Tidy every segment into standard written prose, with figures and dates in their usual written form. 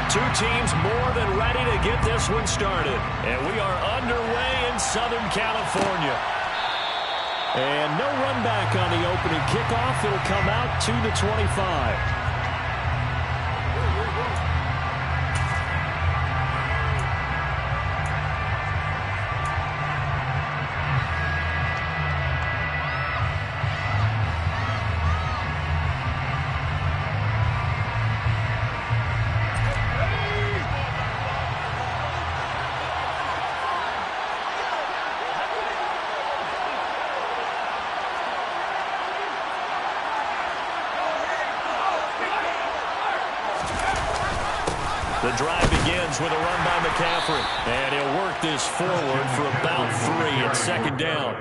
Two teams more than ready to get this one started. And we are underway in Southern California. And no run back on the opening kickoff. It'll come out to the 25. The drive begins with a run by McCaffrey. And he'll work this forward for about 3 at second down.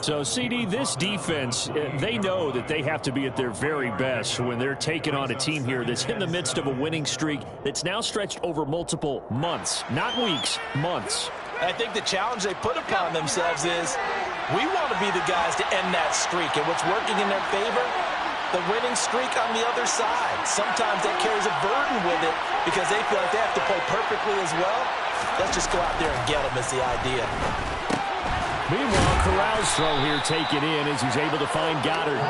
So, CD, this defense, they know that they have to be at their very best when they're taking on a team here that's in the midst of a winning streak that's now stretched over multiple months. Not weeks, months. I think the challenge they put upon themselves is we want to be the guys to end that streak. And what's working in their favor? The winning streak on the other side. Sometimes that carries a burden with it because they feel like they have to play perfectly as well. Let's just go out there and get them is the idea. Meanwhile, Corral's throw here taken in as he's able to find Goddard.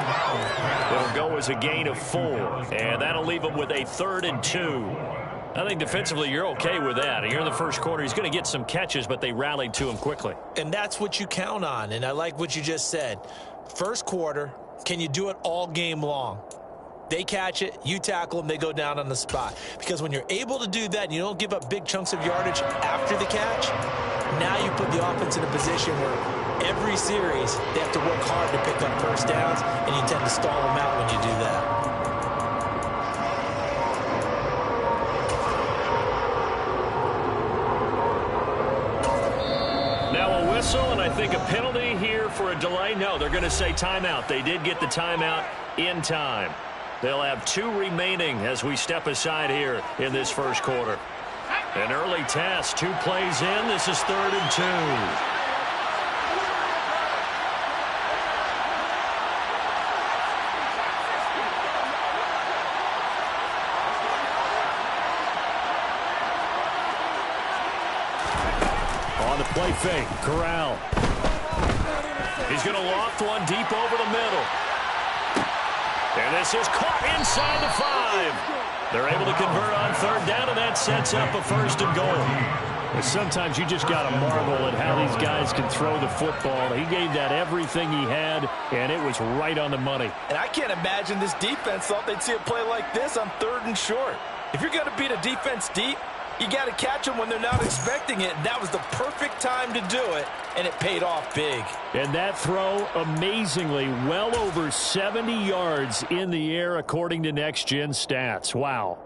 It'll go as a gain of 4, and that'll leave him with a 3rd and 2. I think defensively you're okay with that. Here in the first quarter, he's going to get some catches, but they rallied to him quickly. And that's what you count on, and I like what you just said. First quarter, can you do it all game long? They catch it, you tackle them, they go down on the spot. Because when you're able to do that and you don't give up big chunks of yardage after the catch, now you put the offense in a position where every series they have to work hard to pick up first downs, and you tend to stall them out when you do that. And I think a penalty here for a delay. No, they're going to say timeout. They did get the timeout in time. They'll have 2 remaining as we step aside here in this first quarter. An early test, 2 plays in. This is 3rd and 2. Play fake. Corral. He's going to loft one deep over the middle. And this is caught inside the 5. They're able to convert on 3rd down, and that sets up a 1st and goal. And sometimes you just got to marvel at how these guys can throw the football. He gave that everything he had, and it was right on the money. And I can't imagine this defense thought they'd see a play like this on 3rd and short. If you're going to beat a defense deep, you got to catch them when they're not expecting it. That was the perfect time to do it, and it paid off big. And that throw, amazingly, well over 70 yards in the air, according to Next Gen Stats. Wow.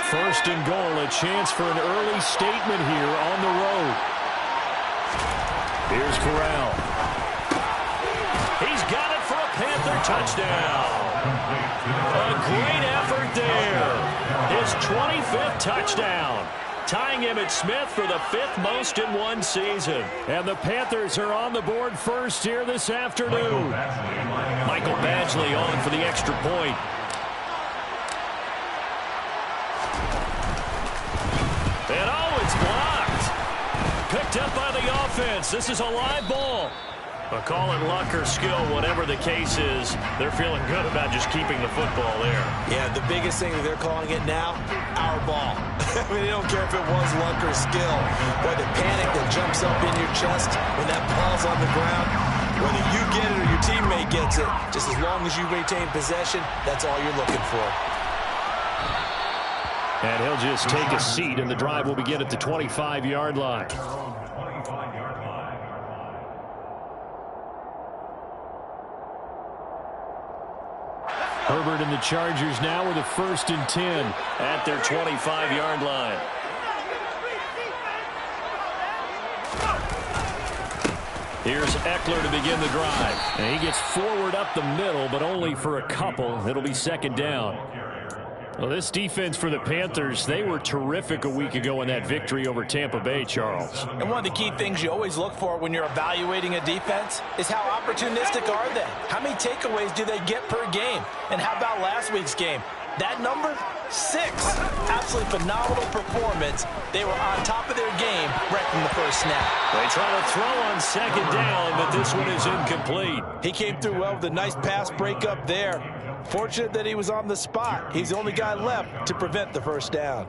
First and goal, a chance for an early statement here on the road. Here's Corral. He's got it for a Panther touchdown. A great effort there. His 25th touchdown. Tying him at Smith for the 5th most in one season. And the Panthers are on the board first here this afternoon. Michael Badgley on for the extra point. And oh, it's blocked. Picked up by the offense. This is a live ball. Call it luck or skill, whatever the case is, they're feeling good about just keeping the football there. Yeah, the biggest thing that they're calling it now, our ball. I mean, they don't care if it was luck or skill. Boy, the panic that jumps up in your chest when that ball's on the ground, whether you get it or your teammate gets it, just as long as you retain possession, that's all you're looking for. And he'll just take a seat, and the drive will begin at the 25-yard line. Herbert and the Chargers now with a 1st and 10 at their 25-yard line. Here's Eckler to begin the drive. And he gets forward up the middle, but only for a couple. It'll be 2nd down. Well, this defense for the Panthers, they were terrific a week ago in that victory over Tampa Bay, Charles. And one of the key things you always look for when you're evaluating a defense is how opportunistic are they? How many takeaways do they get per game? And how about last week's game? That number, 6. Absolutely phenomenal performance. They were on top of their game right from the first snap. They try to throw on second down, but this one is incomplete. He came through well with a nice pass breakup there. Fortunate that he was on the spot. He's the only guy left to prevent the first down.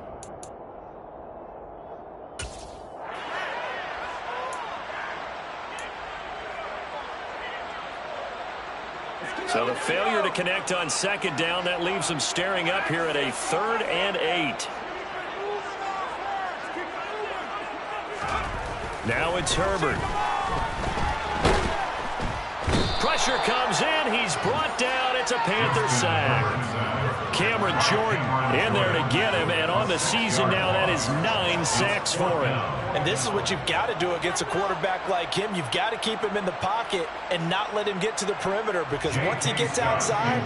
So the failure to connect on second down, that leaves them staring up here at a 3rd and 8. Now it's Herbert. Pressure comes in. He's brought down. It's a Panther sack. Cameron Jordan in there to get him. And on the season now, that is 9 sacks for him. And this is what you've got to do against a quarterback like him. You've got to keep him in the pocket and not let him get to the perimeter, because once he gets outside,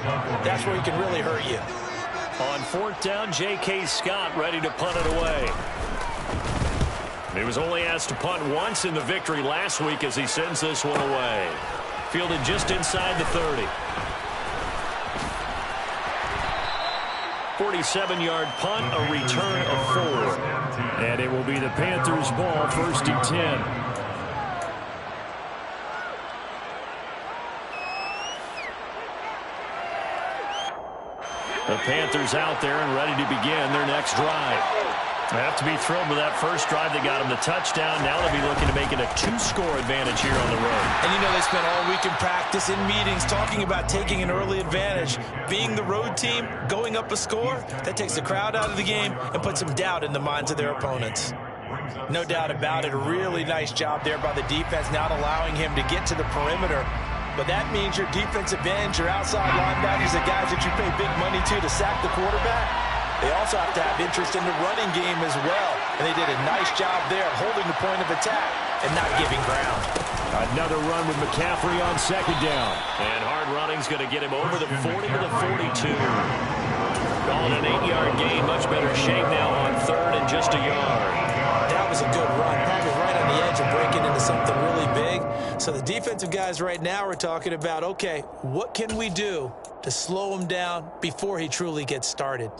that's where he can really hurt you. On 4th down, J.K. Scott ready to punt it away. He was only asked to punt once in the victory last week as he sends this one away. Fielded just inside the 30. 47-yard punt, a return of 4. And it will be the Panthers' ball, 1st and 10. The Panthers out there and ready to begin their next drive. They have to be thrilled with that first drive. They got him the touchdown. Now they'll be looking to make it a 2-score advantage here on the road. And you know, they spent all week in practice, in meetings, talking about taking an early advantage. Being the road team, going up a score, that takes the crowd out of the game and puts some doubt in the minds of their opponents. No doubt about it. A really nice job there by the defense, not allowing him to get to the perimeter. But that means your defensive ends, your outside linebackers, the guys that you pay big money to sack the quarterback, they also have to have interest in the running game as well. And they did a nice job there holding the point of attack and not giving ground. Another run with McCaffrey on second down. And hard running's going to get him over the 40 to the 42. Calling an 8-yard gain. Much better shape now on 3rd and just a yard. That was a good run. Probably right on the edge of breaking into something really big. So the defensive guys right now are talking about, okay, what can we do to slow him down before he truly gets started?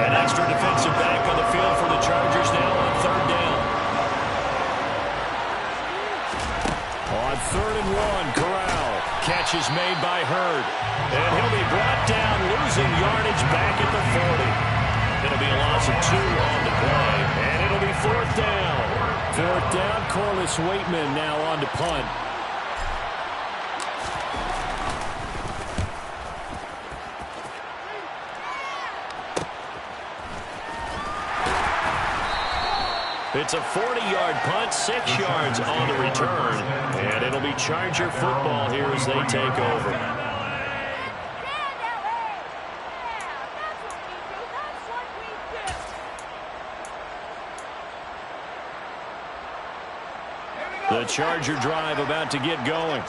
An extra defensive back on the field for the Chargers now on 3rd down. On 3rd and 1, Corral. Catch is made by Hurd. And he'll be brought down, losing yardage back at the 40. It'll be a loss of 2 on the play. And it'll be 4th down. 4th down, Corliss Waitman now on to punt. It's a 40-yard punt, 6 yards on the return. And it'll be Charger football here as they take over. The Charger drive about to get going.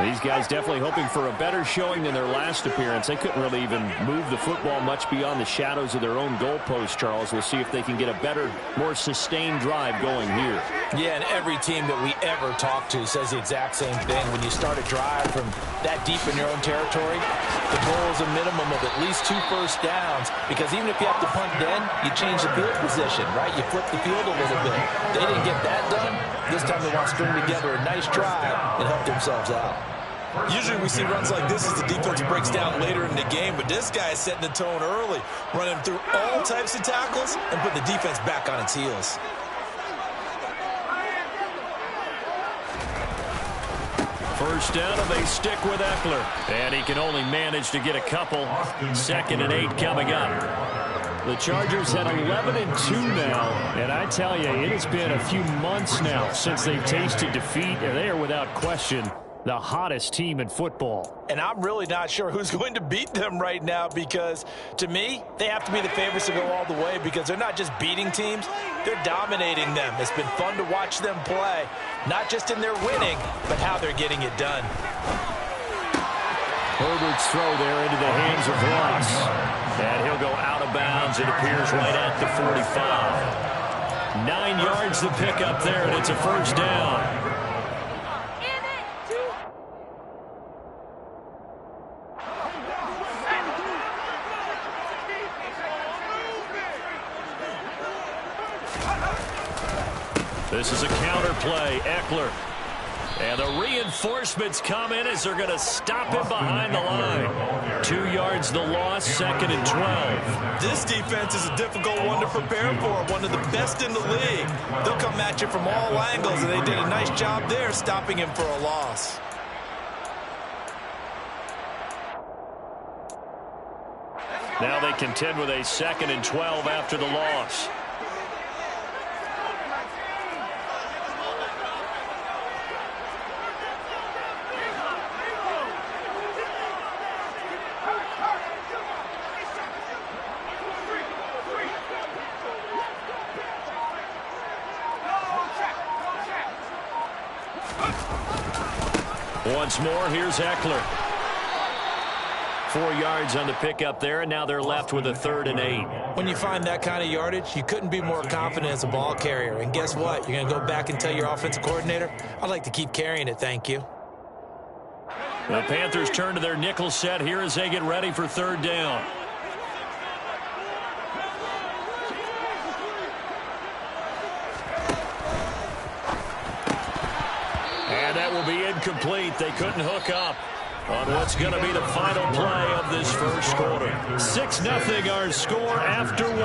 These guys definitely hoping for a better showing than their last appearance. They couldn't really even move the football much beyond the shadows of their own goalpost, Charles. We'll see if they can get a better, more sustained drive going here. Yeah, and every team that we ever talk to says the exact same thing. When you start a drive from that deep in your own territory, the goal is a minimum of at least 2 first downs, because even if you have to punt then, you change the field position, right? You flip the field a little bit. They didn't get that done. This time they want to string together a nice drive and help themselves out. Usually we see runs like this as the defense breaks down later in the game, but this guy is setting the tone early, running through all types of tackles and putting the defense back on its heels. First down, and they stick with Eckler. And he can only manage to get a couple. 2nd and 8 coming up. The Chargers at 11-2 now. And I tell you, it has been a few months now since they've tasted defeat. And they are without question the hottest team in football. And I'm really not sure who's going to beat them right now, because to me, they have to be the favorites to go all the way, because they're not just beating teams, they're dominating them. It's been fun to watch them play, not just in their winning, but how they're getting it done. Herbert's throw there into the hands of Ross. And he'll go out of bounds. It appears right at the 45. 9 yards to pick up there, and it's a first down. This is a counter play. Eckler. And the reinforcements come in as they're going to stop him behind the line. 2 yards the loss, 2nd and 12. This defense is a difficult one to prepare for, one of the best in the league. They'll come at you from all angles, and they did a nice job there stopping him for a loss. Now they contend with a 2nd and 12 after the loss. Once more, here's Eckler. 4 yards on the pickup there, and now they're left with a 3rd and 8. When you find that kind of yardage, you couldn't be more confident as a ball carrier. And guess what? You're going to go back and tell your offensive coordinator, I'd like to keep carrying it, thank you. The Panthers turn to their nickel set here as they get ready for 3rd down. And that will be incomplete. They couldn't hook up on what's going to be the final play of this first quarter. 6-0 our score after 1.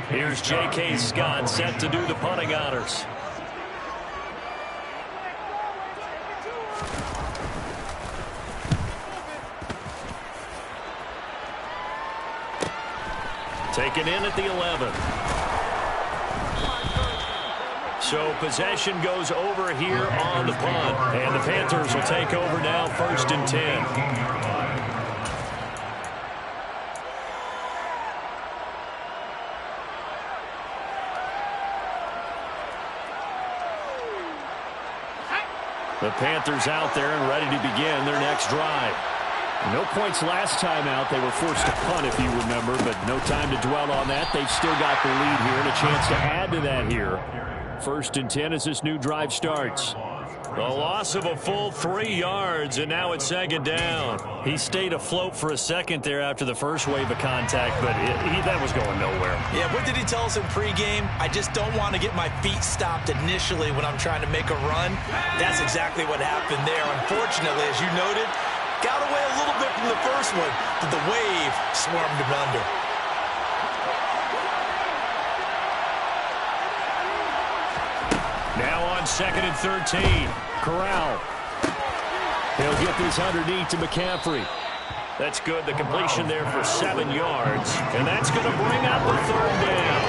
Here's J.K. Scott set to do the punting honors. Taken in at the 11. So possession goes over here on the punt. And the Panthers will take over now, 1st and 10. The Panthers out there and ready to begin their next drive. No points last time out. They were forced to punt, if you remember, but no time to dwell on that. They've still got the lead here and a chance to add to that here. 1st and 10 as this new drive starts. The loss of a full 3 yards, and now it's 2nd down. He stayed afloat for a second there after the first wave of contact, but that was going nowhere. Yeah, what did he tell us in pregame? I just don't want to get my feet stopped initially when I'm trying to make a run. That's exactly what happened there. Unfortunately, as you noted, got away a little bit from the first one, but the wave swarmed him under. Now on 2nd and 13. Corral. He'll get this underneath to McCaffrey. That's good. The completion there for 7 yards. And that's going to bring up the 3rd down.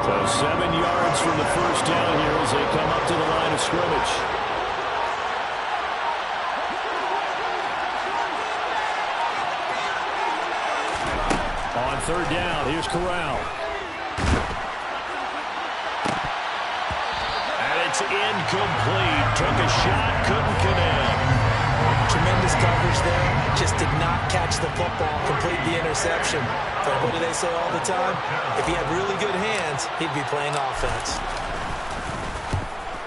So 7 yards from the first down here as they come up to the line of scrimmage. On 3rd down, here's Corral. And it's incomplete. Took a shot, couldn't connect. Tremendous coverage there. Just did not catch the football, complete the interception. But what do they say all the time? If he had really good hands, he'd be playing offense.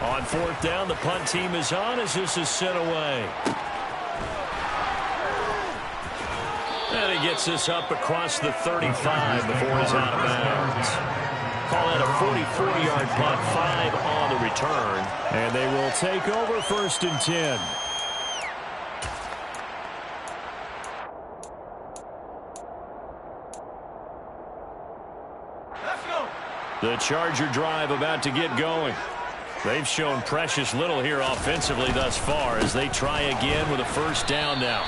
On 4th down, the punt team is on as this is sent away. And he gets this up across the 35 before he's out of bounds. call that a 44-yard punt, 5 on the return. And they will take over 1st and 10. The Charger drive about to get going. They've shown precious little here offensively thus far as they try again with a 1st down now.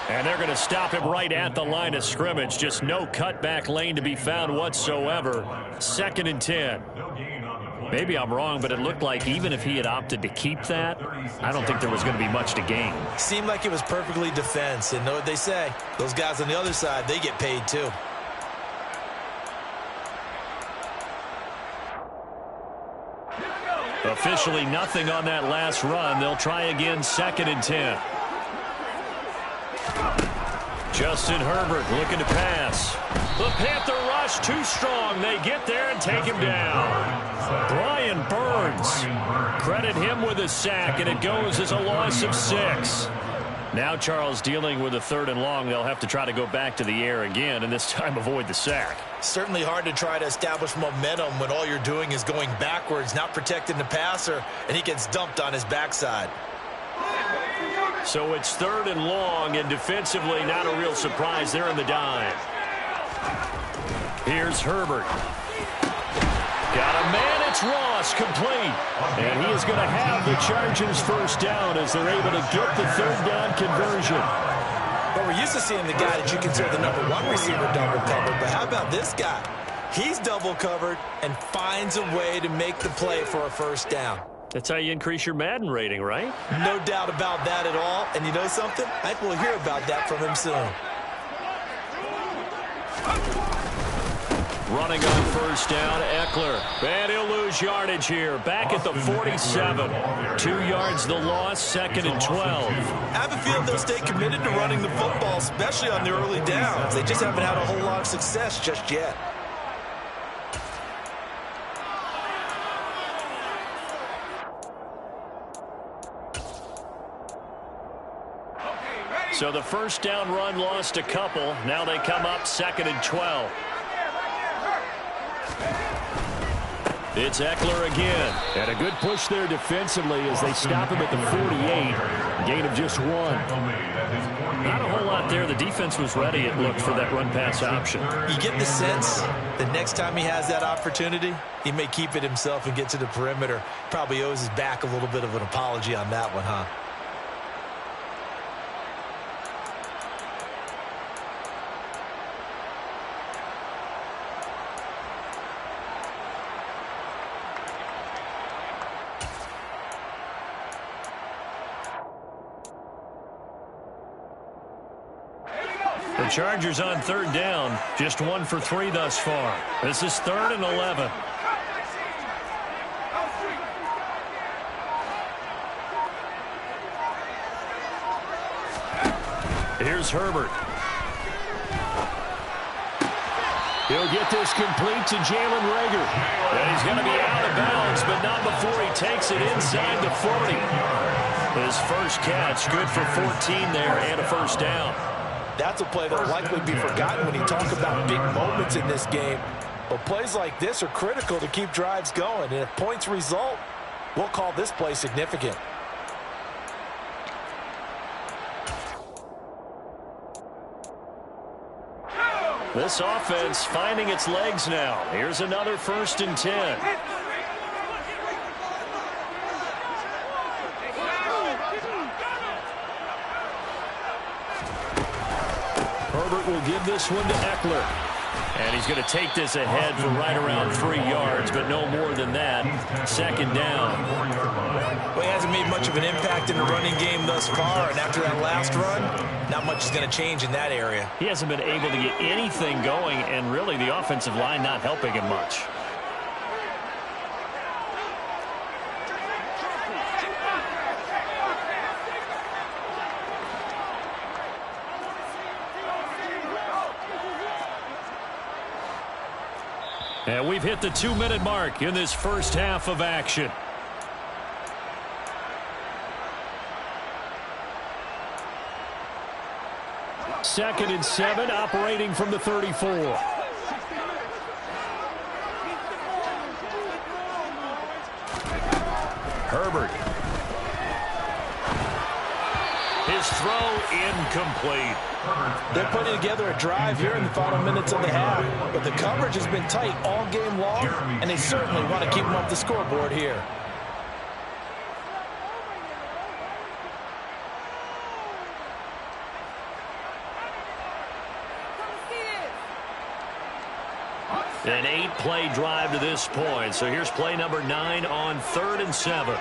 And they're going to stop him right at the line of scrimmage. Just no cutback lane to be found whatsoever. 2nd and 10. Maybe I'm wrong, but it looked like even if he had opted to keep that, I don't think there was going to be much to gain. Seemed like it was perfectly defense. And know what they say? Those guys on the other side, they get paid too. Officially nothing on that last run. They'll try again 2nd and 10. Justin Herbert looking to pass. The Panther rush too strong. They get there and take him down. Brian Burns. Credit him with a sack, and it goes as a loss of 6. Now Charles dealing with a 3rd and long. They'll have to try to go back to the air again, and this time avoid the sack. Certainly hard to try to establish momentum when all you're doing is going backwards, not protecting the passer, and he gets dumped on his backside. So it's 3rd and long, and defensively not a real surprise. They're in the dive. Here's Herbert. Got a man, it's Ross, complete. And he is going to have the Chargers 1st down as they're able to get the 3rd down conversion. But we're used to seeing the guy that you consider the number 1 receiver double covered. But how about this guy? He's double covered and finds a way to make the play for a 1st down. That's how you increase your Madden rating, right? No doubt about that at all. And you know something? I think we'll hear about that from him soon. Running on 1st down, Eckler. And he'll lose yardage here. Back at the 47. 2 yards the loss, 2nd and 12. I have a feeling they'll stay committed to running the football, especially on the early downs. They just haven't had a whole lot of success just yet. So the 1st down run lost a couple. Now they come up 2nd and 12. It's Eckler again. And a good push there defensively as they stop him at the 48. Gain of just 1. Not a whole lot there. The defense was ready, it looked, for that run-pass option. You get the sense that next time he has that opportunity, he may keep it himself and get to the perimeter. Probably owes his back a little bit of an apology on that one, huh? The Chargers on 3rd down, just 1 for 3 thus far. This is 3rd and 11. Here's Herbert. He'll get this complete to Jalen Reagor. And he's going to be out of bounds, but not before he takes it inside the 40. His first catch, good for 14 there and a 1st down. That's a play that will likely be forgotten when you talk about big moments in this game. But plays like this are critical to keep drives going. And if points result, we'll call this play significant. This offense finding its legs now. Here's another 1st and 10. Herbert will give this one to Eckler. And he's going to take this ahead for right around 3 yards, but no more than that. 2nd down. Well, he hasn't made much of an impact in the running game thus far, and after that last run, not much is going to change in that area. He hasn't been able to get anything going, and really the offensive line not helping him much. And we've hit the 2-minute mark in this first half of action. Second and 7, operating from the 34. Herbert. His throw incomplete. They're putting together a drive here in the final minutes of the half, but the coverage has been tight all game long, and they certainly want to keep them off the scoreboard here. An 8-play drive to this point. So here's play number 9 on 3rd and 7.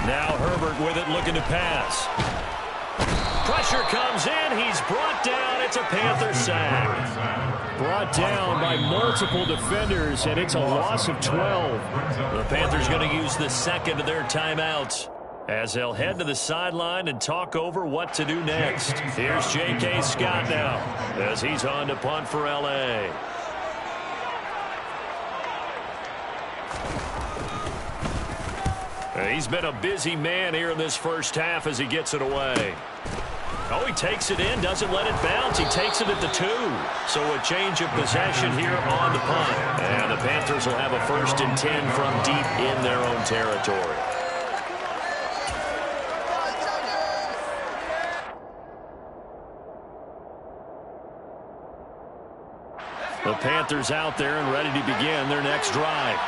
Now Herbert with it, looking to pass. Pressure comes in. He's brought down. It's a Panther sack. Brought down by multiple defenders, and it's a loss of 12. The Panthers going to use the second of their timeouts as they'll head to the sideline and talk over what to do next. Here's J.K. Scott now as he's on to punt for L.A. He's been a busy man here in this first half as he gets it away. Oh, he takes it in, doesn't let it bounce. He takes it at the 2. So a change of possession here on the punt. And the Panthers will have a 1st and 10 from deep in their own territory. The Panthers out there and ready to begin their next drive.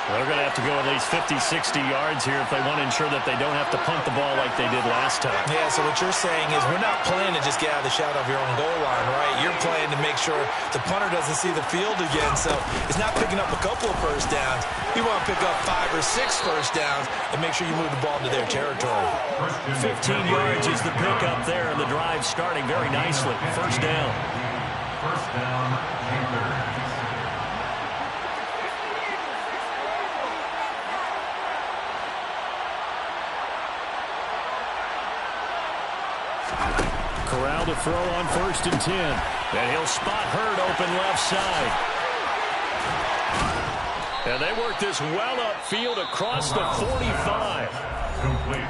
They're going to have to go at least 50, 60 yards here if they want to ensure that they don't have to punt the ball like they did last time. Yeah, so what you're saying is we're not playing to just get out of the shadow of your own goal line, right? You're playing to make sure the punter doesn't see the field again. So it's not picking up a couple of first downs. You want to pick up 5 or 6 first downs and make sure you move the ball into their territory. 15 yards is the pickup there, and the drive starting very nicely. First down. First down, Panthers. Corral to throw on 1st and 10. And he'll spot Hurd open left side. And they work this well upfield across the 45.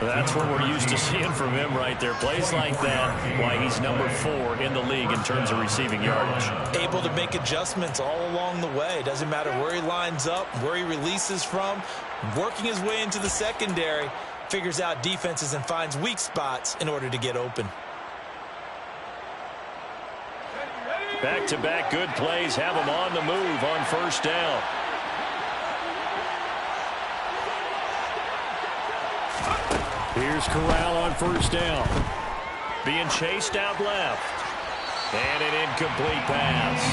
That's what we're used to seeing from him right there. Plays like that, why he's number 4 in the league in terms of receiving yardage. Able to make adjustments all along the way. Doesn't matter where he lines up, where he releases from. Working his way into the secondary. Figures out defenses and finds weak spots in order to get open. Back-to-back good plays have him on the move on 1st down. Here's Corral on 1st down. Being chased out left. And an incomplete pass.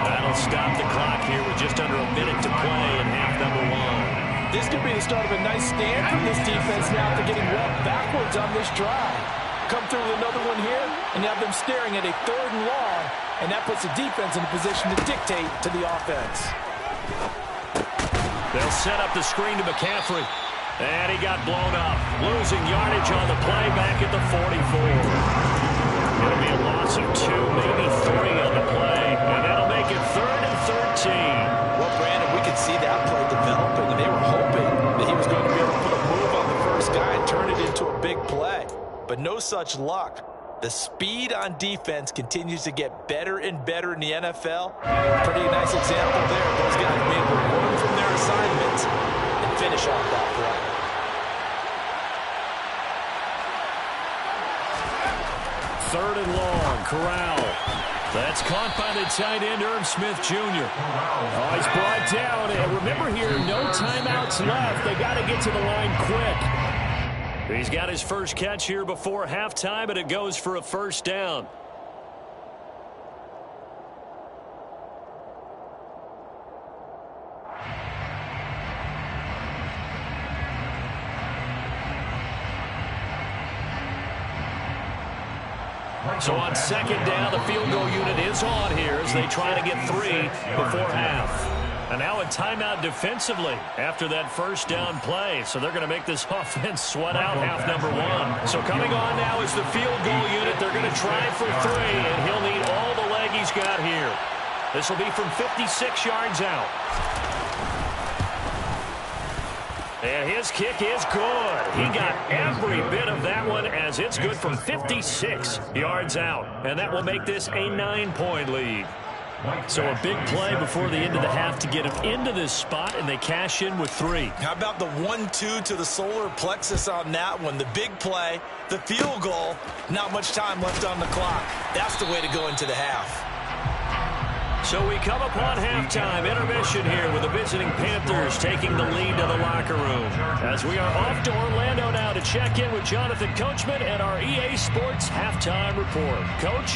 That'll stop the clock here with just under a minute to play in half number 1. This could be the start of a nice stand from this defense now after getting well backwards on this drive. Come through with another one here, and you have them staring at a 3rd and long, and that puts the defense in a position to dictate to the offense. They'll set up the screen to McCaffrey, and he got blown up. Losing yardage on the play back at the 44. It'll be a loss of 2, maybe 3 on the play, and that'll make it 3rd and 13. Well, Brandon, we could see that play developing, and they were hoping that he was going to be able to put a move on the first guy and turn it into a big play. But no such luck. The speed on defense continues to get better and better in the NFL. Pretty nice example there. Those guys being able to learn from their assignments and finish off that play. 3rd and long, Corral. That's caught by the tight end, Irv Smith Jr. Oh, he's brought down. And remember here, no timeouts left. They got to get to the line quick. He's got his first catch here before halftime, and it goes for a 1st down. So on 2nd down, the field goal unit is on here as they try to get 3 before half. And now a timeout defensively after that 1st down play. So they're going to make this offense sweat out half number 1. So coming on now is the field goal unit. They're going to try for 3, and he'll need all the leg he's got here. This will be from 56 yards out. And his kick is good. He got every bit of that one as it's good from 56 yards out. And that will make this a 9-point lead. So a big play before the end of the half to get him into this spot, and they cash in with 3. How about the 1-2 to the solar plexus on that one? The big play, the field goal, not much time left on the clock. That's the way to go into the half. So we come upon halftime intermission here with the visiting Panthers taking the lead to the locker room. As we are off to Orlando now to check in with Jonathan Coachman and our EA Sports halftime report. Coach?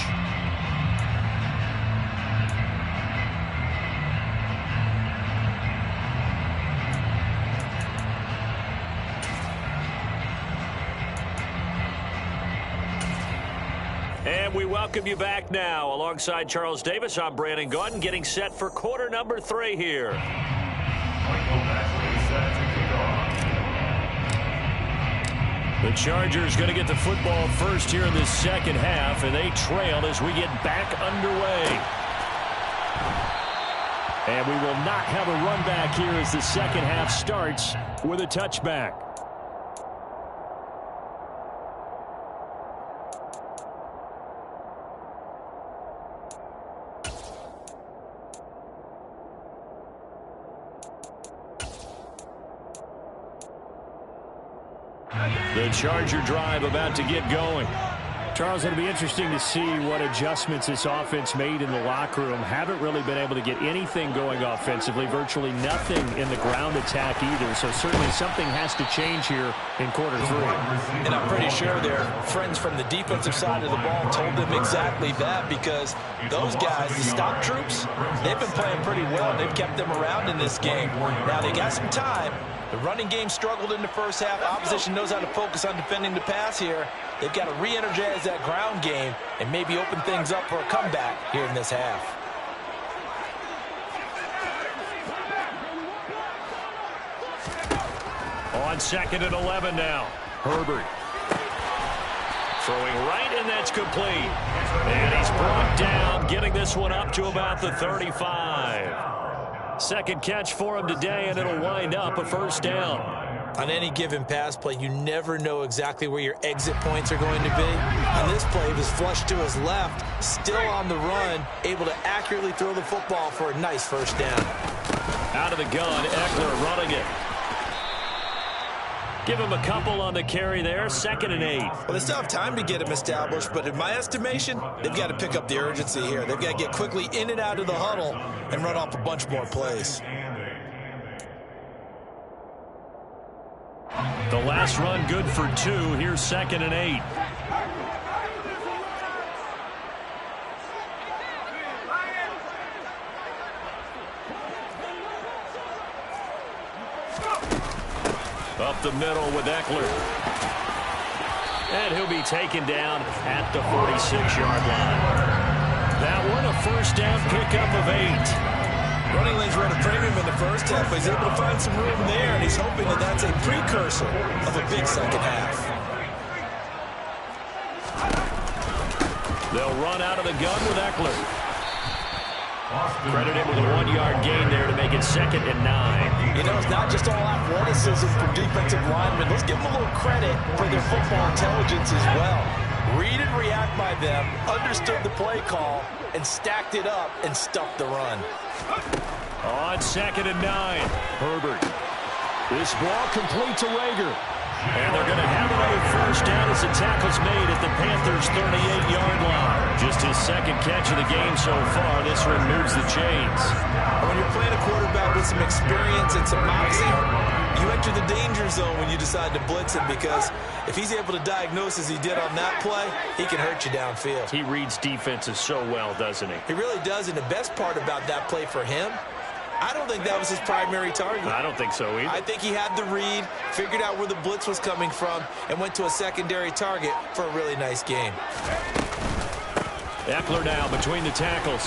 And we welcome you back now. Alongside Charles Davis, I'm Brandon Gaudin, getting set for quarter number 3 here. The Chargers going to get the football first here in this second half, and they trail as we get back underway. And we will not have a run back here as the second half starts with a touchback. The Charger drive about to get going. Charles, it'll be interesting to see what adjustments this offense made in the locker room. Haven't really been able to get anything going offensively, virtually nothing in the ground attack either. So certainly something has to change here in quarter 3. And I'm pretty sure their friends from the defensive side of the ball told them exactly that, because those guys, the stock troops, they've been playing pretty well. They've kept them around in this game. Now they got some time. The running game struggled in the first half. Opposition knows how to focus on defending the pass here. They've got to re-energize that ground game and maybe open things up for a comeback here in this half. On 2nd and 11 now. Herbert. Throwing right, and that's complete. And he's brought down, getting this one up to about the 35. Second catch for him today, and it'll wind up a first down. On any given pass play, you never know exactly where your exit points are going to be. On this play, he was flushed to his left, still on the run, able to accurately throw the football for a nice first down. Out of the gun, Eckler running it. Give him a couple on the carry there, 2nd and 8. Well, they still have time to get him established, but in my estimation, they've got to pick up the urgency here. They've got to get quickly in and out of the huddle and run off a bunch more plays. The last run good for 2. Here's 2nd and 8. Up the middle with Eckler. And he'll be taken down at the 46-yard line. That one, a first down pickup of 8. Running lanes were at a premium in the first half, but he's able to find some room there, and he's hoping that that's a precursor of a big second half. They'll run out of the gun with Eckler. Credited with a 1-yard gain there to make it 2nd and 9. You know, it's not just all athleticism from defensive linemen. Let's give them a little credit for their football intelligence as well. Read and react by them, understood the play call, and stacked it up and stuffed the run. On 2nd and 9, Herbert. This ball complete to Rager. And they're going to have another first down as the tackle's made at the Panthers' 38-yard line. Just his 2nd catch of the game so far. This one moves the chains. When you're playing a quarterback with some experience and some moxie, you enter the danger zone when you decide to blitz him, because if he's able to diagnose as he did on that play, he can hurt you downfield. He reads defenses so well, doesn't he? He really does, and the best part about that play for him, I don't think that was his primary target. I don't think so either. I think he had the read, figured out where the blitz was coming from, and went to a secondary target for a really nice game. Eckler now between the tackles.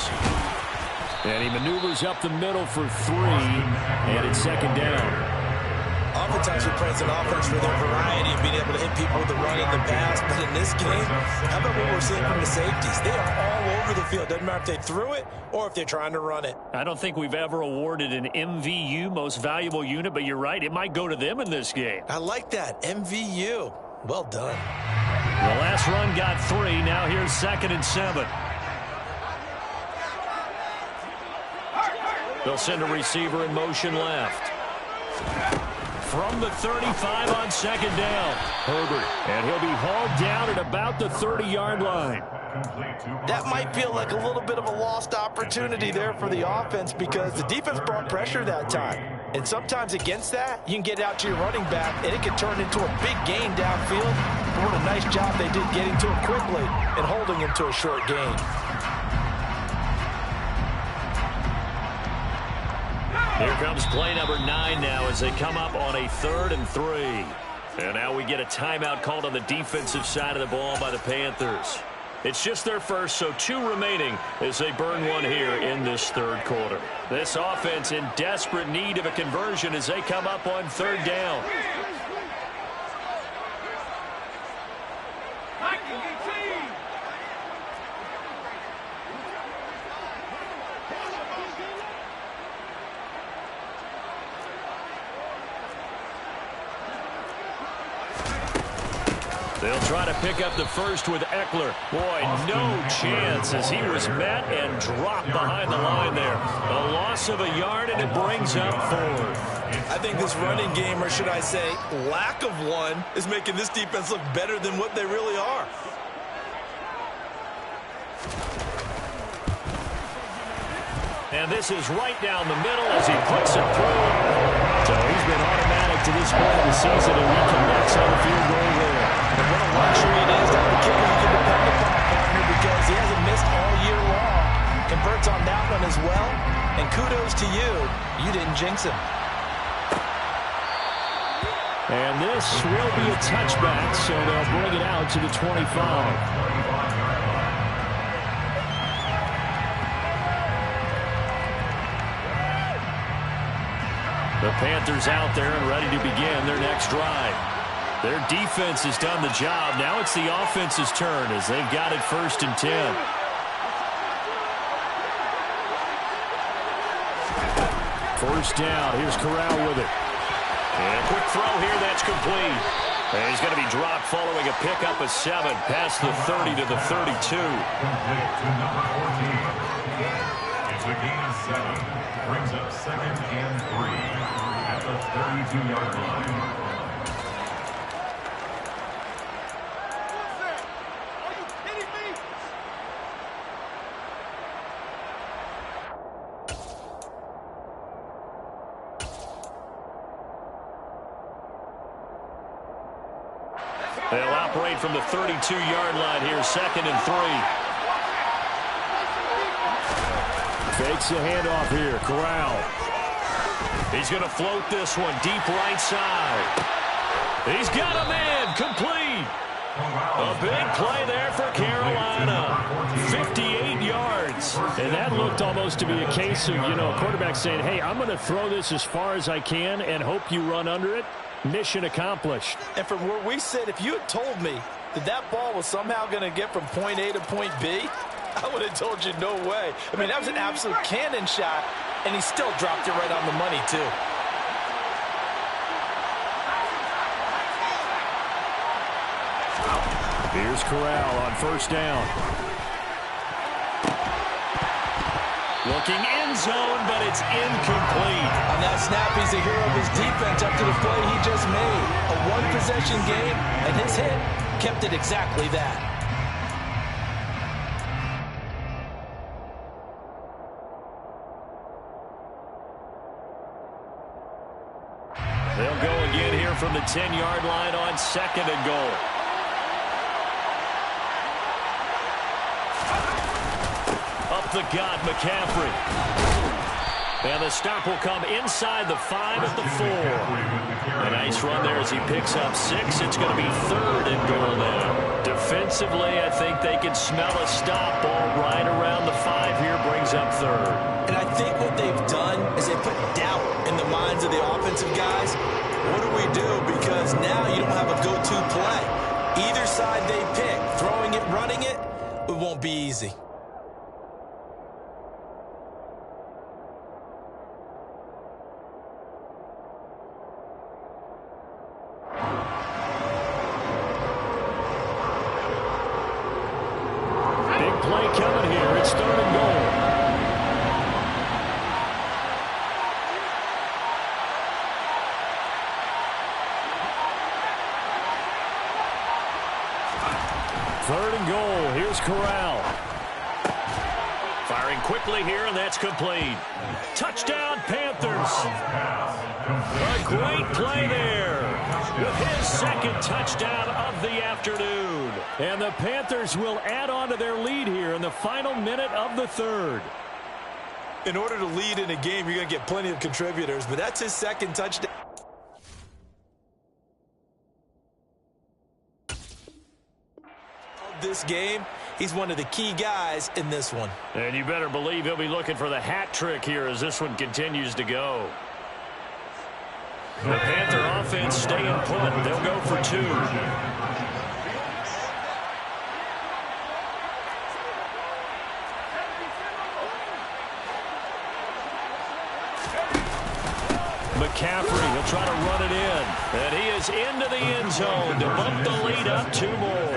And he maneuvers up the middle for 3, and it's 2nd down. Oftentimes we praise an offense for their variety of being able to hit people with the run and the pass, but in this game, how about what we're seeing from the safeties? They are all over over the field. Doesn't matter if they threw it or if they're trying to run it. I don't think we've ever awarded an MVU, most valuable unit, but you're right. It might go to them in this game. I like that. MVU. Well done. The last run got 3. Now here's 2nd and 7. They'll send a receiver in motion left. From the 35 on 2nd down. Herbert. And he'll be hauled down at about the 30-yard line. That might feel like a little bit of a lost opportunity there for the offense because the defense brought pressure that time. And sometimes against that, you can get out to your running back, and it can turn into a big gain downfield. But what a nice job they did getting to him quickly and holding him to a short gain. Here comes play number 9 now as they come up on a 3rd and 3. And now we get a timeout called on the defensive side of the ball by the Panthers. It's just their first, so 2 remaining as they burn one here in this 3rd quarter. This offense in desperate need of a conversion as they come up on 3rd down. They'll try to pick up the first with Eckler. Boy, no chance as he was met and dropped behind the line there. A loss of a yard, and it brings up 4th. I think this running game, or should I say lack of one, is making this defense look better than what they really are. And this is right down the middle as he puts it through. So he's been automatic to this point of the season, and he connects on the field goal there. And what a luxury it is to have a kicker you can depend upon, partner, because he hasn't missed all year long. Converts on that one as well. And kudos to you. You didn't jinx him. And this will be a touchback, so they'll bring it out to the 25. The Panthers out there and ready to begin their next drive. Their defense has done the job. Now it's the offense's turn as they've got it 1st and 10. First down. Here's Corral with it. And a quick throw here. That's complete. And he's going to be dropped following a pickup of 7 past the 30 to the 32. It's a gain of 7. Brings up 2nd and 3 at the 32-yard line. They'll operate from the 32-yard line here, 2nd and 3. Fakes the handoff here. Corral. He's going to float this one deep right side. He's got a man complete. A big play there for Carolina. 58 yards. And that looked almost to be a case of, a quarterback saying, hey, I'm going to throw this as far as I can and hope you run under it. Mission accomplished. And from where we sit, if you had told me that ball was somehow going to get from point A to point B, I would have told you no way. I mean, that was an absolute cannon shot, and he still dropped it right on the money, too. Here's Corral on 1st down. Looking end zone, but it's incomplete. On that snap, he's a hero of his defense up to the play he just made. A one-possession game, and his hit kept it exactly that. They'll go again here from the 10-yard line on 2nd and goal. Up the gut, McCaffrey. And the stop will come inside the 5 at the 4. A nice run there as he picks up 6. It's going to be 3rd and goal now. Defensively, I think they can smell a stop. Ball right around the 5 here brings up 3rd. And I think what they've done is they put doubt in the minds of the offensive guys. What do we do? Because now you don't have a go-to play. Either side they pick, throwing it, running it, it won't be easy. Third and goal. Here's Corral. Firing quickly here, and that's complete. Touchdown, Panthers. A great play there with his second touchdown of the afternoon. And the Panthers will add on to their lead here in the final minute of the third. In order to lead in a game, you're going to get plenty of contributors, but that's his second touchdown. This game, he's one of the key guys in this one. And you better believe he'll be looking for the hat trick here as this one continues to go. The Panther offense staying put. They'll go for two. McCaffrey, he'll try to run it in. And he is into the end zone to bump the lead up two more.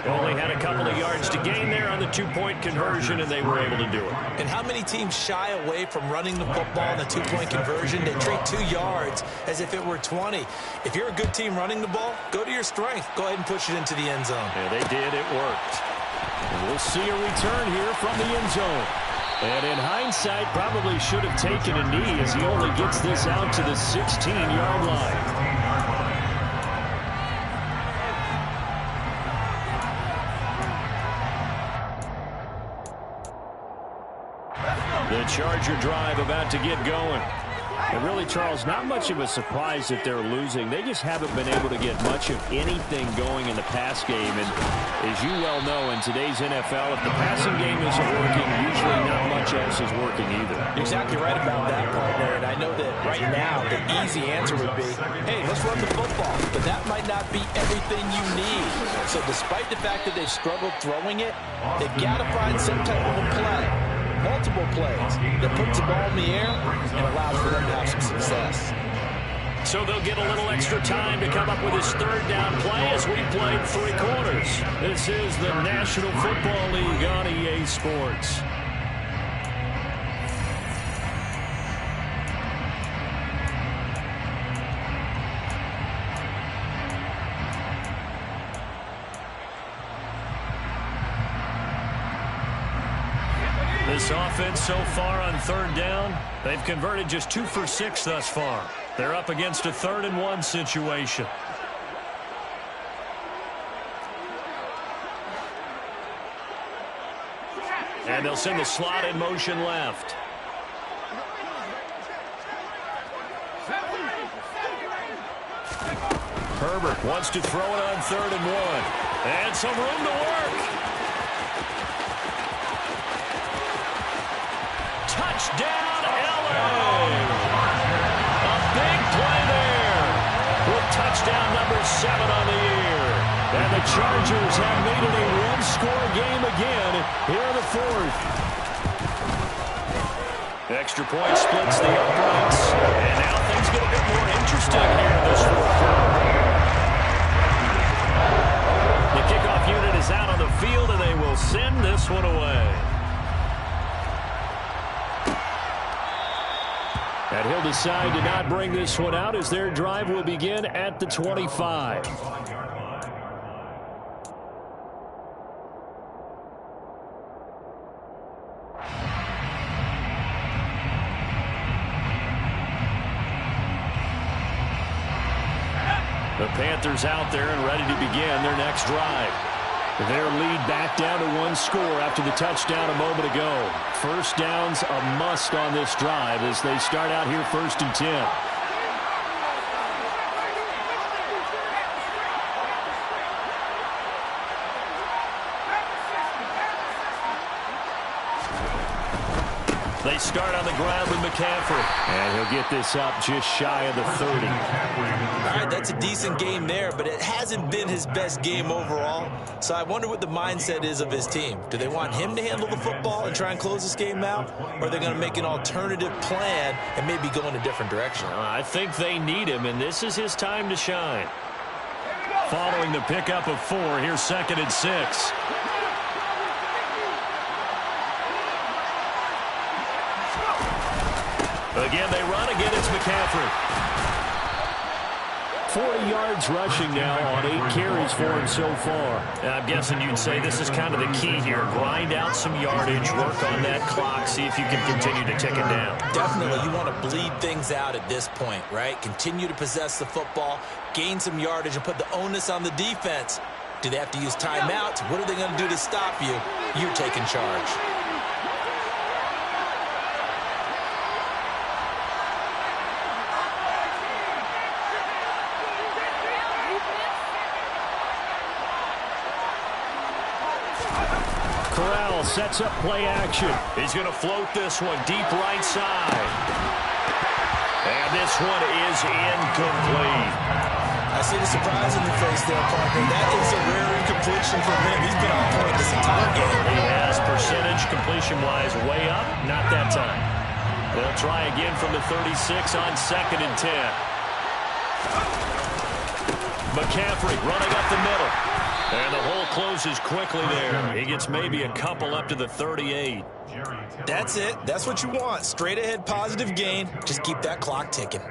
Only had a couple of yards to gain there on the two-point conversion, and they were able to do it. And how many teams shy away from running the football in the two-point conversion? They treat 2 yards as if it were 20. If you're a good team running the ball, go to your strength. Go ahead and push it into the end zone. Yeah, they did. It worked. And we'll see a return here from the end zone. And in hindsight, probably should have taken a knee as he only gets this out to the 16-yard line. The Charger drive about to get going. And really, Charles, not much of a surprise that they're losing. They just haven't been able to get much of anything going in the pass game. And as you well know, in today's NFL, if the passing game isn't working, usually not much else is working either. You're exactly right about that, partner. And I know that right now the easy answer would be, hey, let's run the football. But that might not be everything you need. So despite the fact that they've struggled throwing it, they've got to find some type of a play. Multiple plays that puts the ball in the air and allows for them to have some success. So they'll get a little extra time to come up with his third down play as we played 3 quarters. This is the National Football League on EA Sports. This offense so far on third down, they've converted just 2 for 6 thus far. They're up against a 3rd and 1 situation. And they'll send the slot in motion left. Herbert wants to throw it on 3rd and 1. And some room to work. Touchdown, L.A. A big play there with touchdown number 7 on the year. And the Chargers have made it a one-score game again here in the 4th. Extra point splits the uprights. And now things get a bit more interesting here in this 4th quarter. The kickoff unit is out on the field, and they will send this one away. And he'll decide to not bring this one out as their drive will begin at the 25. The Panthers out there and ready to begin their next drive. Their lead back down to 1 score after the touchdown a moment ago. First down's a must on this drive as they start out here 1st and 10. They start on the ground with McCaffrey. And he'll get this up just shy of the 30. All right, that's a decent game there, but it hasn't been his best game overall. So I wonder what the mindset is of his team. Do they want him to handle the football and try and close this game out? Or are they going to make an alternative plan and maybe go in a different direction? I think they need him, and this is his time to shine. Following the pickup of 4, here's 2nd and 6. Again, they run. Again, it's McCaffrey. 40 yards rushing now on 8 carries for him so far. I'm guessing you'd say this is kind of the key here. Grind out some yardage, work on that clock, see if you can continue to tick it down. Definitely, you want to bleed things out at this point, right? Continue to possess the football, gain some yardage, and put the onus on the defense. Do they have to use timeouts? What are they going to do to stop you? You're taking charge. Corral sets up play action. He's going to float this one deep right side. And this one is incomplete. I see the surprise in your face there, partner. That is a rare incompletion for him. He's been on point this entire game. He has percentage completion-wise way up. Not that time. They'll try again from the 36 on 2nd and 10. McCaffrey running up the middle. And the hole closes quickly there. He gets maybe a couple up to the 38. That's it. That's what you want. Straight ahead positive gain. Just keep that clock ticking.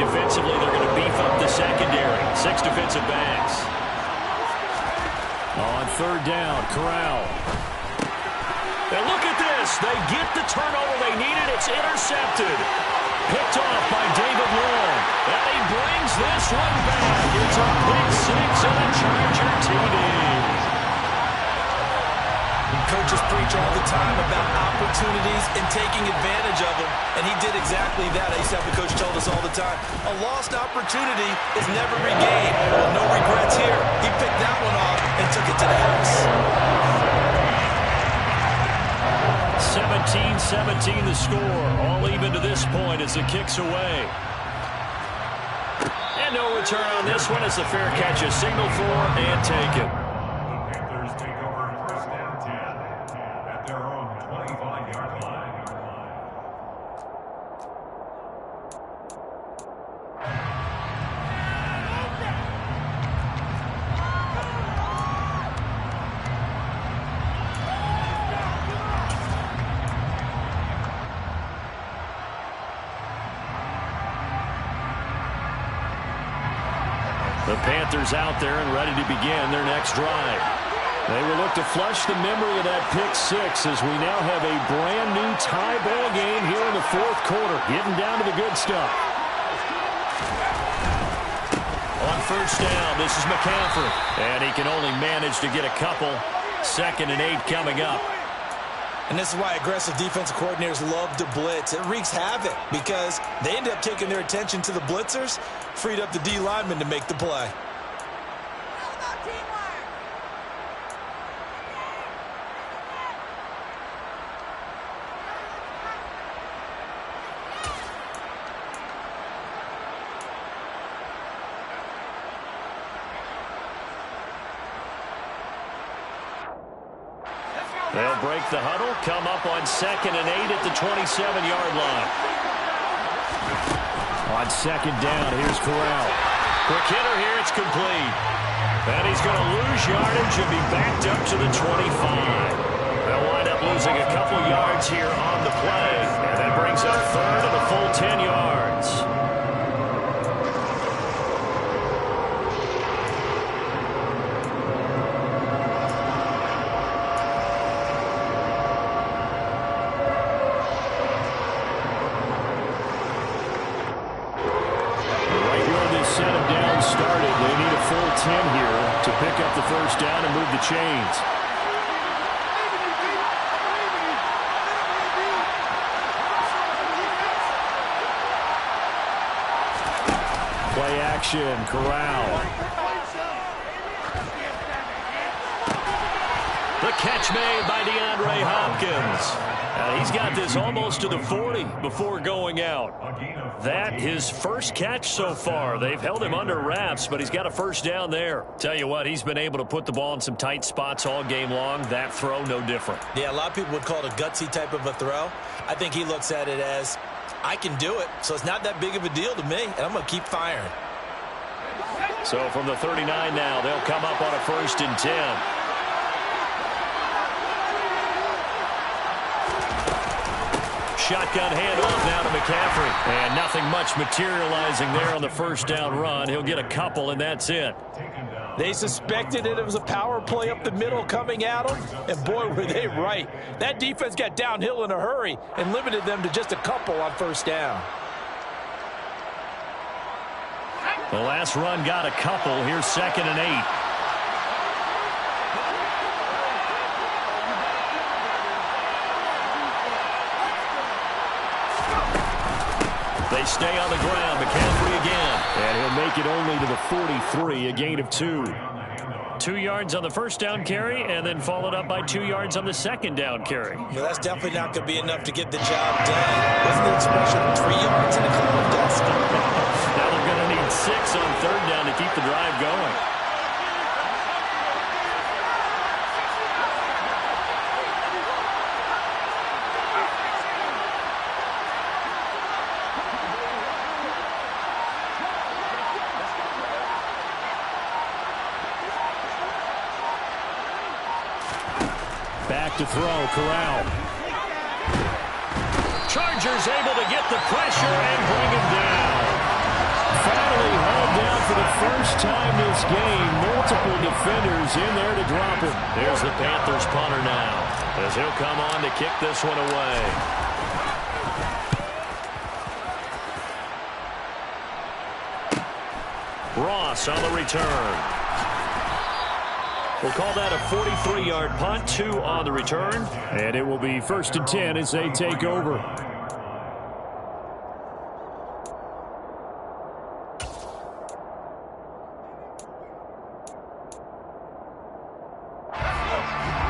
Defensively, they're going to beef up the secondary. 6 defensive backs. On 3rd down, Corral. And look at this. They get the turnover they needed. It's intercepted. Picked off by David Long. And he brings this one back. It's a pick 6 and a Charger TD. Coaches preach all the time about opportunities and taking advantage of them, and he did exactly that. I used to have a coach told us all the time, a lost opportunity is never regained. Well, no regrets here. He picked that one off and took it to the house. 17-17 the score. All even to this point as the kick's away. And no return on this one as the fair catch is signaled for and taken. The Panthers out there and ready to begin their next drive. They will look to flush the memory of that pick 6 as we now have a brand new tie ball game here in the 4th quarter. Getting down to the good stuff. On 1st down, this is McCaffrey. And he can only manage to get a couple. 2nd and 8 coming up. And this is why aggressive defensive coordinators love to blitz. It wreaks havoc because they end up taking their attention to the blitzers, freed up the D lineman to make the play. They'll break the huddle, come up on 2nd and 8 at the 27-yard line. On 2nd down, here's Corral. Quick hitter here, it's complete. And he's going to lose yardage and be backed up to the 25. They'll wind up losing a couple yards here on the play. And that brings up 3rd and a full 10 yards. Started. They need a full 10 here to pick up the 1st down and move the chains. Play action, Corral. The catch made by DeAndre Hopkins. He's got this almost to the 40 before going out. That his first catch so far. They've held him under wraps, but he's got a first down there. Tell you what, he's been able to put the ball in some tight spots all game long. That throw, no different. Yeah, a lot of people would call it a gutsy type of a throw. I think he looks at it as, I can do it, so it's not that big of a deal to me, and I'm going to keep firing. So from the 39 now, they'll come up on a 1st and 10. Shotgun handoff now to McCaffrey. And nothing much materializing there on the first down run. He'll get a couple, and that's it. They suspected it was a power play up the middle coming at them, and boy, were they right. That defense got downhill in a hurry and limited them to just a couple on first down. The last run got a couple. Here's 2nd and 8. They stay on the ground. McCaffrey again. And he'll make it only to the 43, a gain of 2. 2 yards on the first down carry, and then followed up by 2 yards on the second down carry. Well, that's definitely not going to be enough to get the job done. Wasn't the expression 3 yards in a cloud of dust? Now they're going to need 6 on 3rd down to keep the drive going. Back to throw, Corral. Chargers able to get the pressure and bring him down. Finally held down for the first time this game. Multiple defenders in there to drop him. There's the Panthers punter now, as he'll come on to kick this one away. Ross on the return. We'll call that a 43-yard punt, 2 on the return. And it will be 1st and 10 as they take over.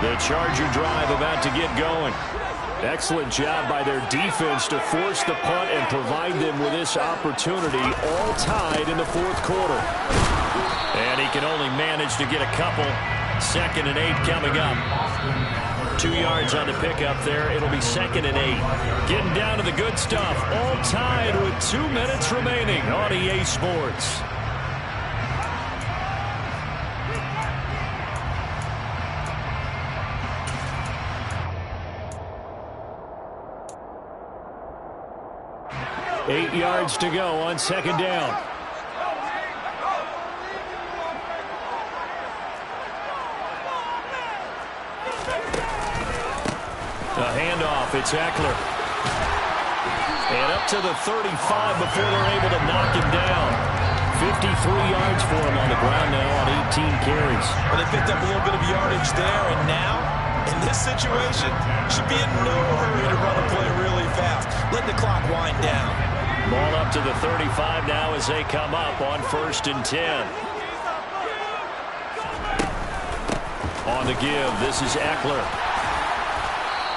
The Charger drive about to get going. Excellent job by their defense to force the punt and provide them with this opportunity, all tied in the 4th quarter. And he can only manage to get a couple. 2nd and 8 coming up. 2 yards on the pickup there. It'll be 2nd and 8. Getting down to the good stuff. All tied with 2 minutes remaining on EA Sports. Eight yards to go on 2nd down. A handoff, it's Eckler. And up to the 35 before they're able to knock him down. 53 yards for him on the ground now on 18 carries. Well, they picked up a little bit of yardage there, and now, in this situation, should be in no hurry to run a play really fast. Let the clock wind down. Ball up to the 35 now as they come up on 1st and 10. On the give, this is Eckler.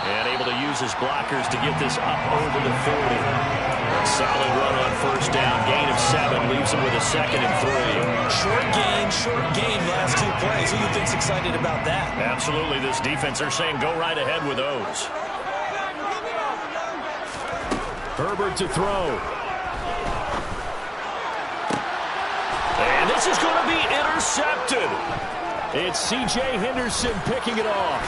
And able to use his blockers to get this up over the 40. A solid run on 1st down. Gain of 7 leaves him with a 2nd and 3. Short gain last 2 plays. Who do you think's excited about that? Absolutely. This defense, they're saying go right ahead with those. Herbert to throw. And this is going to be intercepted. It's C.J. Henderson picking it off.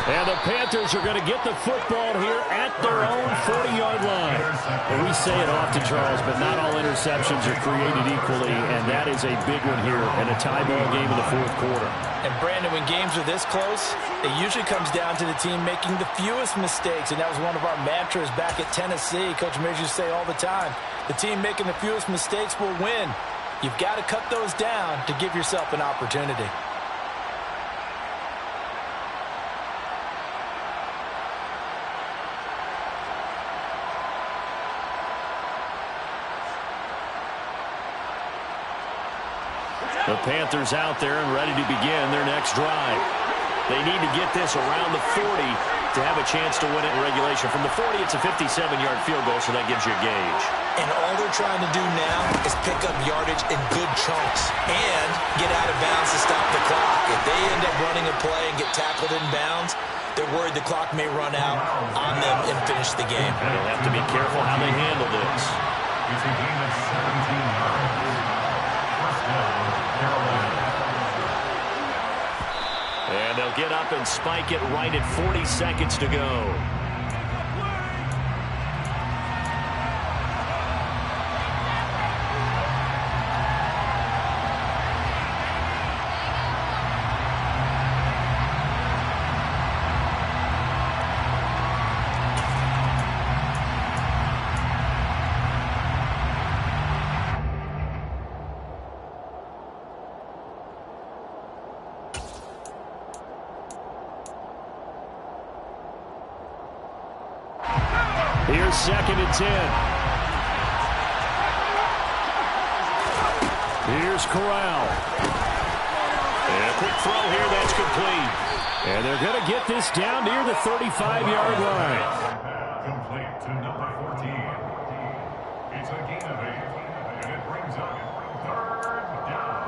And the Panthers are going to get the football here at their own 40-yard line. And we say it often, Charles, but not all interceptions are created equally, and that is a big one here in a tie ball game in the 4th quarter. And, Brandon, when games are this close, it usually comes down to the team making the fewest mistakes, and that was one of our mantras back at Tennessee. Coach Mears used to say all the time, the team making the fewest mistakes will win. You've got to cut those down to give yourself an opportunity. The Panthers out there and ready to begin their next drive. They need to get this around the 40 to have a chance to win it in regulation. From the 40, it's a 57-yard field goal, so that gives you a gauge. And all they're trying to do now is pick up yardage in good chunks and get out of bounds to stop the clock. If they end up running a play and get tackled in bounds, they're worried the clock may run out on them and finish the game. They'll have to be careful how they handle this. It's a game of 17 yards. First down, Carolina. And they'll get up and spike it right at 40 seconds to go. Here's 2nd and 10. Here's Corral. And a quick throw here, that's complete. And they're going to get this down near the 35-yard line. Complete to number 14. It's a gain of 8, and it brings up 3rd down.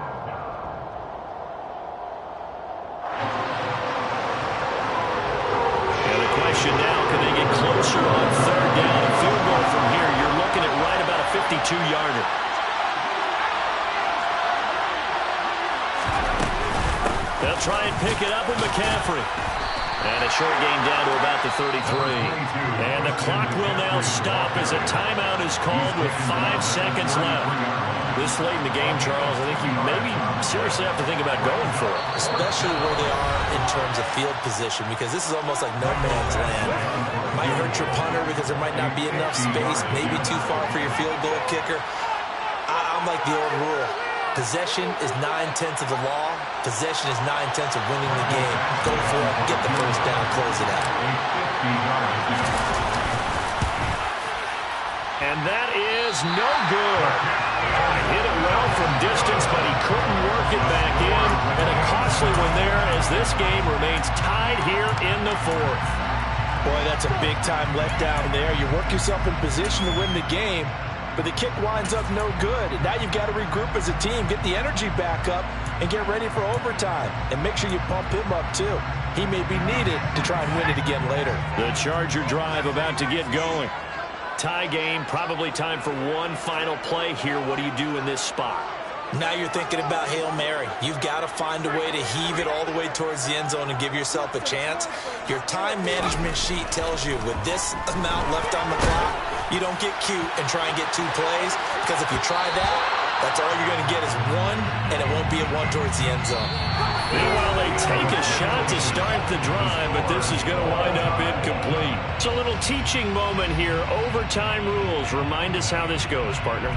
And the question now, can they get closer on 3rd down? A field goal from here, you're looking at right about a 52-yarder. They'll try and pick it up with McCaffrey. And a short gain down to about the 33. And the clock will now stop as a timeout is called with 5 seconds left. This late in the game, Charles, I think you maybe seriously have to think about going for it. Especially where they are in terms of field position, because this is almost like no man's land. Might hurt your punter because there might not be enough space, maybe too far for your field goal kicker. I'm like the old rule. Possession is 9/10 of the law. Possession is 9/10 of winning the game. Go for it, get the first down, close it out. And that is no good. Hit it well from distance, but he couldn't work it back in. And a costly one there as this game remains tied here in the 4th. Boy, that's a big-time letdown there. You work yourself in position to win the game, but the kick winds up no good. And now you've got to regroup as a team, get the energy back up, and get ready for overtime. And make sure you pump him up, too. He may be needed to try and win it again later. The Charger drive about to get going. Tie game, probably time for one final play here. What do you do in this spot? Now you're thinking about Hail Mary. You've got to find a way to heave it all the way towards the end zone and give yourself a chance. Your time management sheet tells you with this amount left on the clock, you don't get cute and try and get 2 plays, because if you try that, that's all you're going to get is 1, and it won't be a 1 towards the end zone. Meanwhile, they take a shot to start the drive, but this is going to wind up incomplete. It's a little teaching moment here. Overtime rules. Remind us how this goes, partner.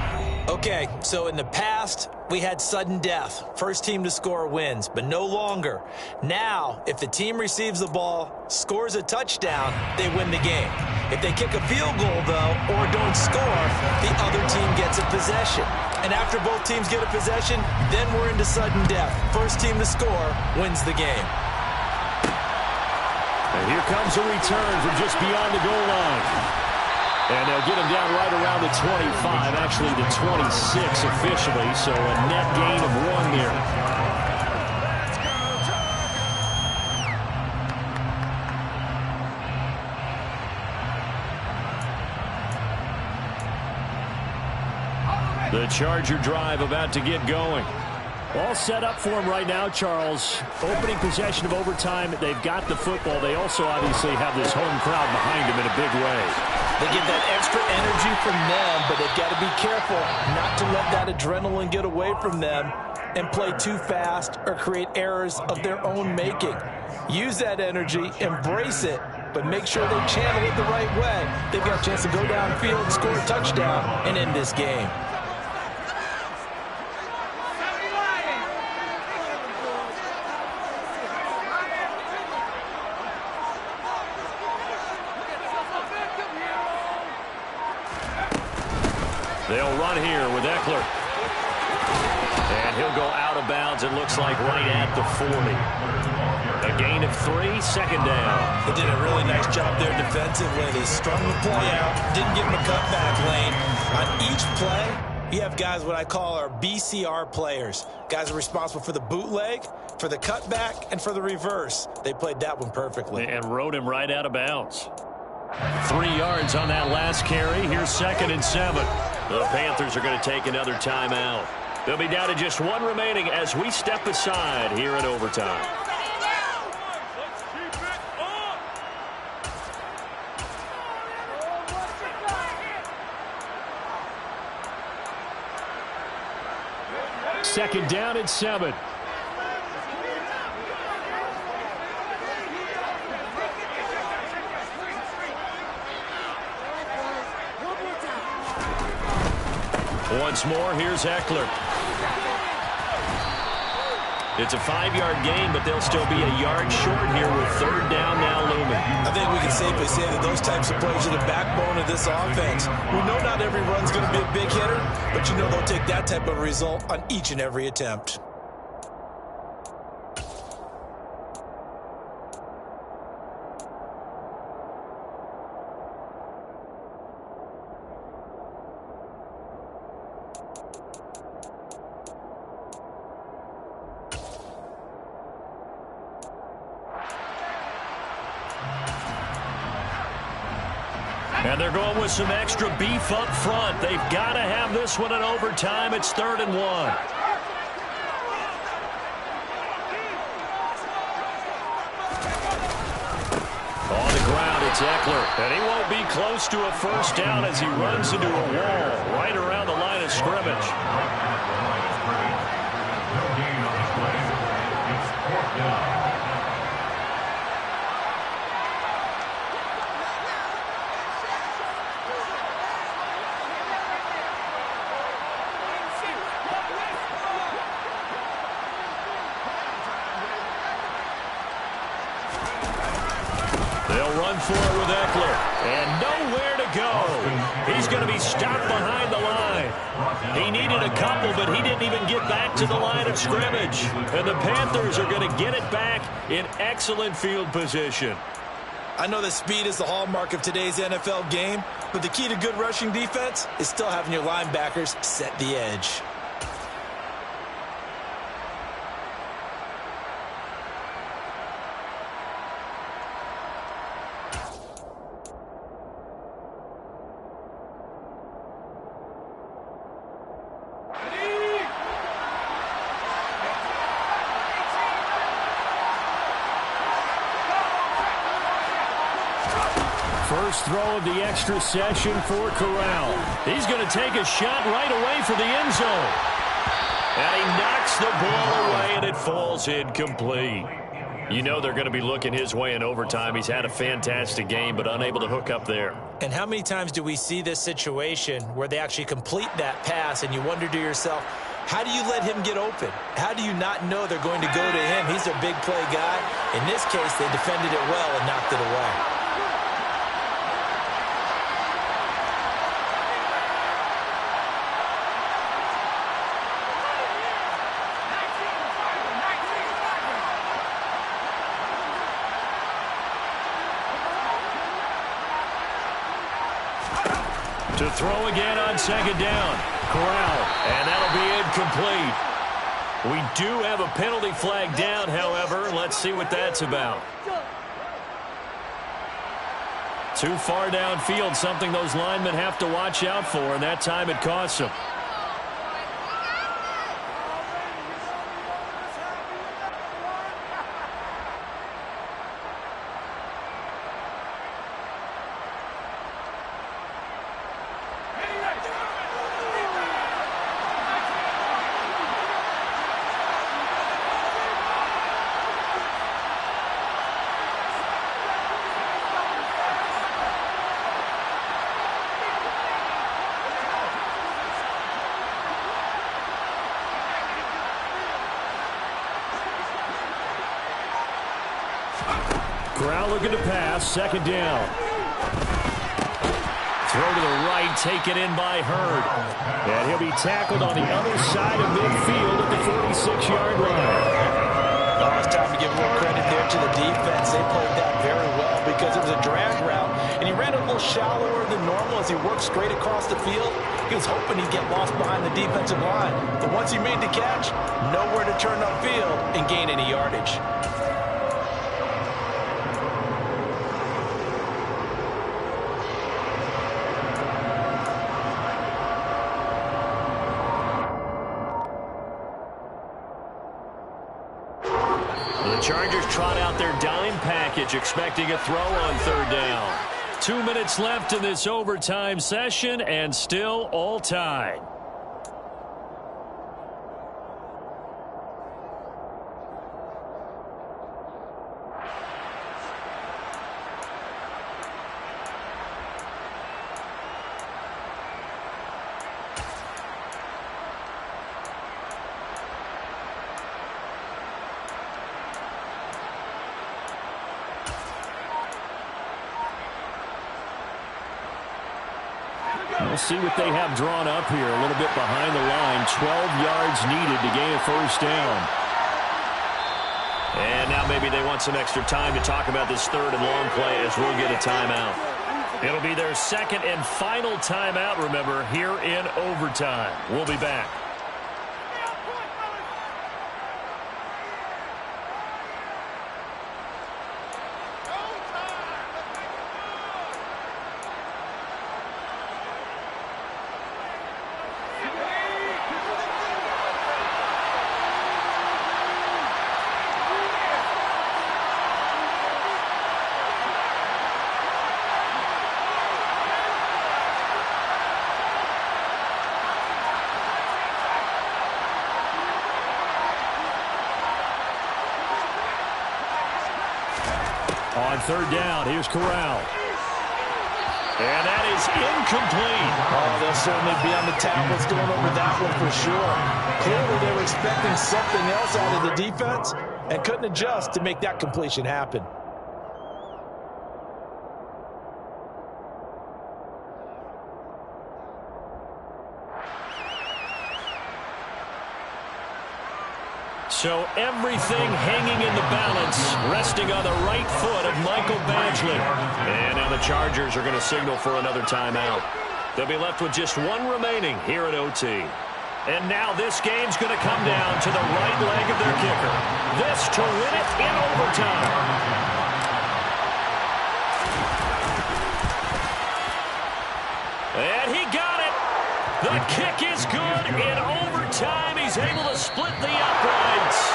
Okay, so in the past, we had sudden death. First team to score wins, but no longer. Now, if the team receives the ball, scores a touchdown, they win the game. If they kick a field goal, though, or don't score, the other team gets a possession. And after both teams get a possession, then we're into sudden death. First team to score wins the game. And here comes a return from just beyond the goal line. And they'll get him down right around the 25, actually the 26 officially, so a net gain of 1 there. The Charger drive about to get going. All set up for him right now, Charles. Opening possession of overtime. They've got the football. They also obviously have this home crowd behind them in a big way. They get that extra energy from them, but they've got to be careful not to let that adrenaline get away from them and play too fast or create errors of their own making. Use that energy, embrace it, but make sure they channel it the right way. They've got a chance to go downfield, score a touchdown, and end this game. They'll run here with Eckler. And he'll go out of bounds, it looks like, right at the 40. A gain of 3, second down. They did a really nice job there defensively. They strung the play out, didn't give him a cutback lane. On each play, you have guys what I call our BCR players. Guys are responsible for the bootleg, for the cutback, and for the reverse. They played that one perfectly. And rode him right out of bounds. 3 yards on that last carry. Here's 2nd and 7. The Panthers are going to take another timeout. They'll be down to just 1 remaining as we step aside here in overtime. Second down and 7. Once more, here's Eckler. It's a 5-yard gain, but they'll still be a yard short here with 3rd down now looming. I think we can safely say that those types of plays are the backbone of this offense. We know not every run's going to be a big hitter, but you know they'll take that type of result on each and every attempt. And they're going with some extra beef up front. They've got to have this one in overtime. It's 3rd and 1. On the ground, it's Eckler. And he won't be close to a first down as he runs into a wall right around the line of scrimmage. For it with Eckler, and nowhere to go. He's going to be stopped behind the line. He needed a couple, but he didn't even get back to the line of scrimmage. And the Panthers are going to get it back in excellent field position. I know that speed is the hallmark of today's NFL game, but the key to good rushing defense is still having your linebackers set the edge. First throw of the extra session for Corral. He's going to take a shot right away for the end zone. And he knocks the ball away, and it falls incomplete. You know they're going to be looking his way in overtime. He's had a fantastic game, but unable to hook up there. And how many times do we see this situation where they actually complete that pass, and you wonder to yourself, how do you let him get open? How do you not know they're going to go to him? He's their big play guy. In this case, they defended it well and knocked it away. To throw again on 2nd down. Corral, and that'll be incomplete. We do have a penalty flag down, however. Let's see what that's about. Too far downfield, something those linemen have to watch out for, and that time it costs them. Corral looking to pass, 2nd down. Throw to the right, taken in by Hurd. And he'll be tackled on the other side of midfield at the 46-yard line. Oh, it's time to give a little credit there to the defense. They played that very well because it was a drag route, and he ran a little shallower than normal as he worked straight across the field. He was hoping he'd get lost behind the defensive line. But once he made the catch, nowhere to turn upfield and gain any yardage. The Chargers trot out their dime package, expecting a throw on third down. 2 minutes left in this overtime session, and still all tied. We'll see what they have drawn up here. A little bit behind the line. 12 yards needed to gain a first down. And now maybe they want some extra time to talk about this third and long play as we'll get a timeout. It'll be their second and final timeout, remember, here in overtime. We'll be back. On third down, here's Corral. And that is incomplete. Oh, they'll certainly be on the tablets going over that one for sure. Clearly, they were expecting something else out of the defense and couldn't adjust to make that completion happen. So everything hanging in the balance, resting on the right foot of Michael Badgley. And now the Chargers are going to signal for another timeout. They'll be left with just one remaining here at OT. And now this game's going to come down to the right leg of their kicker. This to win it in overtime. And he got it. The kick is good in overtime. He's able to split the uprights.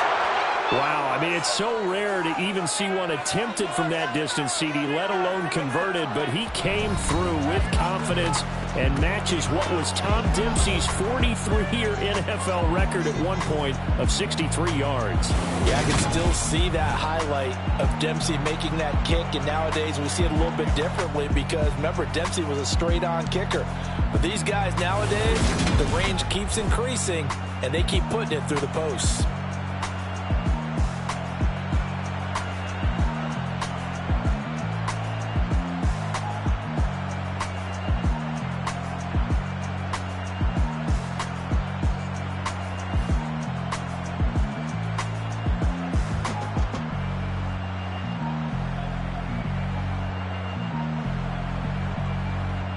Wow, I mean, it's so rare to even see one attempted from that distance, CD, let alone converted, but he came through with confidence and matches what was Tom Dempsey's 43-year NFL record at one point of 63 yards. Yeah, I can still see that highlight of Dempsey making that kick, and nowadays we see it a little bit differently because, remember, Dempsey was a straight-on kicker. But these guys nowadays, the range keeps increasing, and they keep putting it through the posts.